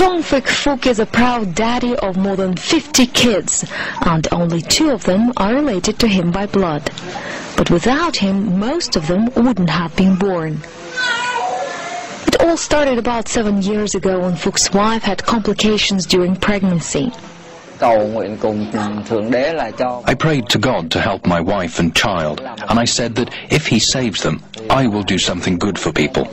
Tong Phuoc Phuc is a proud daddy of more than 50 kids, and only 2 of them are related to him by blood. But without him, most of them wouldn't have been born. It all started about 7 years ago when Phuc's wife had complications during pregnancy. I prayed to God to help my wife and child, and I said that if he saves them, I will do something good for people.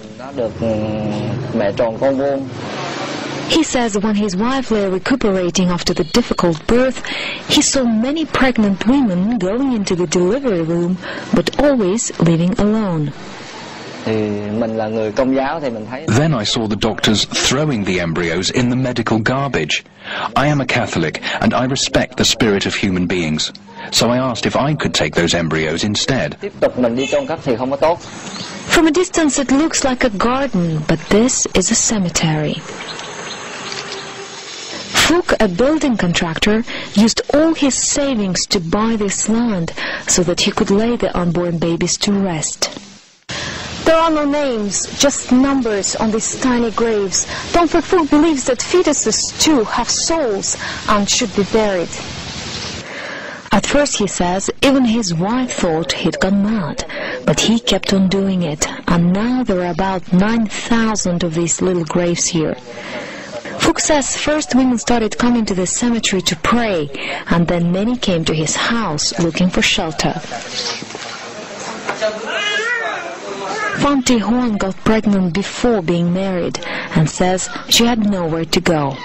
He says when his wife lay recuperating after the difficult birth, he saw many pregnant women going into the delivery room, but always leaving alone. Then I saw the doctors throwing the embryos in the medical garbage. I am a Catholic, and I respect the spirit of human beings. So I asked if I could take those embryos instead. From a distance it looks like a garden, but this is a cemetery. Phuc, a building contractor, used all his savings to buy this land so that he could lay the unborn babies to rest. There are no names, just numbers on these tiny graves. Tong Phuoc Phuc believes that fetuses too have souls and should be buried. At first, he says, even his wife thought he'd gone mad, but he kept on doing it, and now there are about 9,000 of these little graves here. Phuc says first women started coming to the cemetery to pray, and then many came to his house looking for shelter. Phan Thi Huan got pregnant before being married and says she had nowhere to go.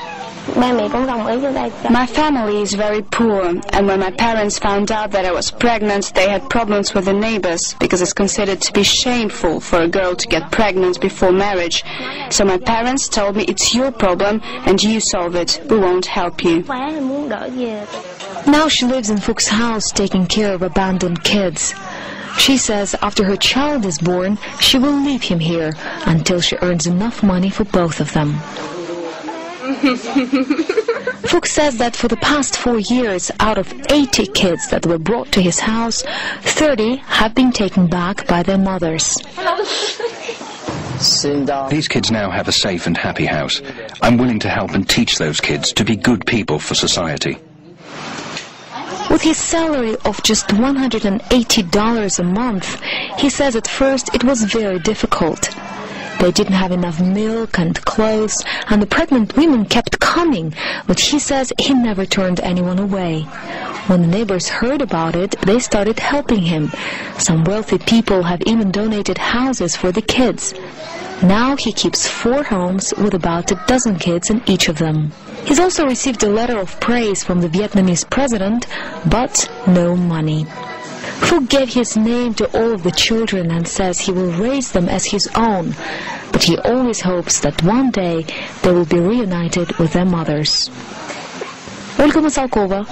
My family is very poor, and when my parents found out that I was pregnant, they had problems with the neighbors because it's considered to be shameful for a girl to get pregnant before marriage. So my parents told me, it's your problem and you solve it, we won't help you. Now she lives in Phuc's house taking care of abandoned kids. She says after her child is born, she will leave him here until she earns enough money for both of them. Phuc says that for the past 4 years, out of 80 kids that were brought to his house, 30 have been taken back by their mothers. These kids now have a safe and happy house. I'm willing to help and teach those kids to be good people for society. With his salary of just $180 a month, he says at first it was very difficult. They didn't have enough milk and clothes, and the pregnant women kept coming, but he says he never turned anyone away. When the neighbors heard about it, they started helping him. Some wealthy people have even donated houses for the kids. Now he keeps 4 homes with about a dozen kids in each of them. He's also received a letter of praise from the Vietnamese president, but no money. Phuc gave his name to all of the children and says he will raise them as his own, but he always hopes that one day they will be reunited with their mothers. Olga Masalkova,